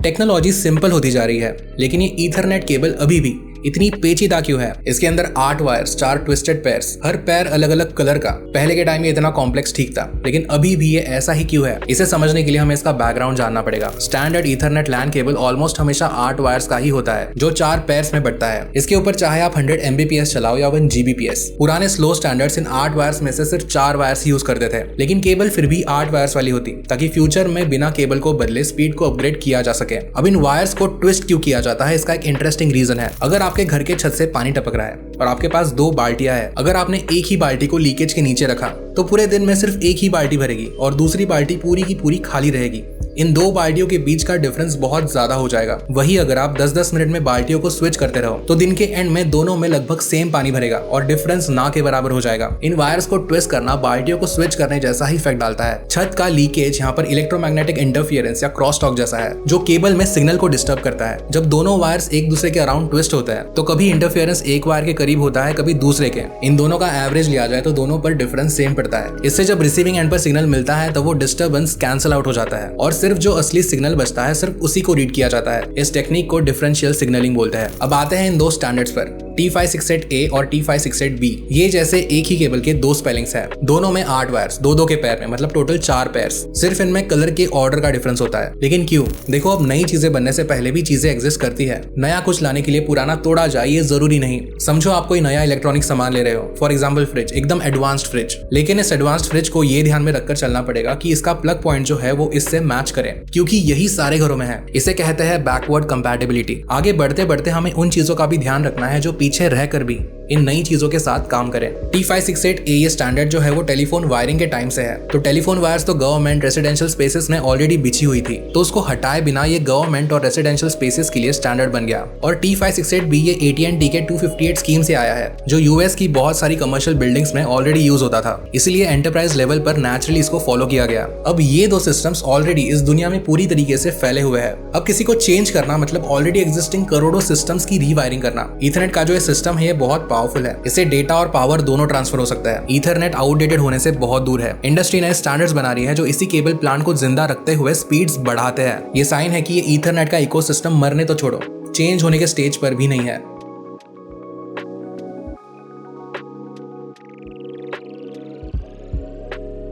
Technology simple होती जा रही है, लेकिन ये ईथरनेट केबल अभी भी इतनी पेचीदा क्यों है? इसके अंदर 8 वायर्स, 4 ट्विस्टेड पेयर्स, हर पैर अलग अलग कलर का। पहले के टाइम ये इतना कॉम्प्लेक्स ठीक था, लेकिन अभी भी ये ऐसा ही क्यों है? इसे समझने के लिए हमें इसका बैकग्राउंड जानना पड़ेगा। Standard ethernet LAN cable almost हमेशा 8 वायर्स का ही होता है, जो 4 पेयर्स में बटता है। इसके ऊपर चाहे आप 100 Mbps चलाओ या 1 Gbps। पुराने स्लो स्टैंडर्ड्स इन 8 वायर्स में से सिर्फ 4 वायर्स यूज करते थे, लेकिन केबल फिर भी 8 वायर्स वाली होती, ताकि फ्यूचर में बिना केबल को बदले स्पीड को अपग्रेड किया जा सके। अब इन वायर्स को ट्विस्ट क्यों किया जाता है, इसका एक इंटरेस्टिंग रीजन है। अगर आपके घर के छत से पानी टपक रहा है और आपके पास 2 बाल्टियां हैं, अगर आपने एक ही बाल्टी को लीकेज के नीचे रखा तो पूरे दिन में सिर्फ एक ही बाल्टी भरेगी और दूसरी बाल्टी पूरी की पूरी खाली रहेगी। इन 2 बाल्टियों के बीच का डिफरेंस बहुत ज्यादा हो जाएगा। वही अगर आप 10-10 मिनट में बाल्टियों को स्विच करते रहो तो दिन के एंड में दोनों में लगभग सेम पानी भरेगा और डिफरेंस ना के बराबर हो जाएगा। इन वायर्स को ट्विस्ट करना बाल्टियों को स्विच करने जैसा ही इफेक्ट डालता है। छत का लीकेज यहाँ पर इलेक्ट्रोमैग्नेटिक इंटरफियरेंस या क्रॉस टॉक जैसा है, जो केबल में सिग्नल को डिस्टर्ब करता है। जब दोनों वायर्स एक दूसरे के अराउंड ट्विस्ट होते हैं तो कभी इंटरफियरेंस एक वायर के करीब होता है, कभी दूसरे के। इन दोनों का एवरेज लिया जाए तो दोनों पर डिफरेंस सेम पड़ता है। इससे जब रिसीविंग एंड पर सिग्नल मिलता है तो वो डिस्टर्बेंस कैंसिल आउट हो जाता है और सिर्फ जो असली सिग्नल बचता है सिर्फ उसी को रीड किया जाता है। इस टेक्निक को डिफरेंशियल सिग्नलिंग बोलते हैं। अब आते हैं इन 2 स्टैंडर्ड्स पर, T568A और T568B। ये जैसे एक ही केबल के 2 स्पेलिंग्स हैं। दोनों में 8 वायर्स, 2-2 के पैर में, मतलब टोटल 4 पेयर्स। सिर्फ इनमें कलर के ऑर्डर का डिफरेंस होता है। लेकिन क्यों? देखो, अब नई चीजें बनने से पहले भी चीजें एग्जिस्ट करती है। नया कुछ लाने के लिए पुराना तोड़ा जाए ये जरूरी नहीं। समझो आप कोई नया इलेक्ट्रॉनिक सामान ले रहे हो, फॉर एग्जाम्पल फ्रिज, एकदम एडवांस्ड फ्रिज। लेकिन इस एडवांस्ड फ्रिज को ये ध्यान में रखकर चलना पड़ेगा कि इसका प्लग पॉइंट जो है वो इससे मैच करे, क्योंकि यही सारे घरों में है। इसे कहते हैं बैकवर्ड कंपैटिबिलिटी। आगे बढ़ते बढ़ते हमें उन चीजों का भी ध्यान रखना है जो पीछे रहकर भी इन नई चीजों के साथ काम करें। T568A ये स्टैंडर्ड जो है वो टेलीफोन वायरिंग के टाइम से है। तो टेलीफोन वायर्स तो गवर्नमेंट रेसिडेंशियल स्पेसेस में ऑलरेडी बिछी हुई थी, तो उसको हटाए बिना ये गवर्नमेंट और रेसिडेंशियल स्पेसेस के लिए स्टैंडर्ड बन गया। और T568B ये AT&T के 258 स्कीम से आया है, जो यूएस की बहुत सारी कमर्शियल बिल्डिंग्स में ऑलरेडी यूज होता था। इसलिए एंटरप्राइज लेवल पर नेचुरली इसको फॉलो किया गया। अब ये 2 सिस्टम्स ऑलरेडी इस दुनिया में पूरी तरीके से फैले हुए हैं। अब किसी को चेंज करना मतलब ऑलरेडी एग्जिस्टिंग करोड़ों सिस्टम्स की रीवायरिंग करना। ईथरनेट का जो ये सिस्टम है ये बहुत पावरफुल है। इससे डेटा और पावर दोनों ट्रांसफर हो सकता है। ईथरनेट आउटडेटेड होने से बहुत दूर है। इंडस्ट्री नए स्टैंडर्ड्स बना रही है जो इसी केबल प्लांट को जिंदा रखते हुए स्पीड्स बढ़ाते हैं। ये साइन है कि ये ईथरनेट का इकोसिस्टम मरने तो छोड़ो, चेंज होने के स्टेज पर भी नहीं है।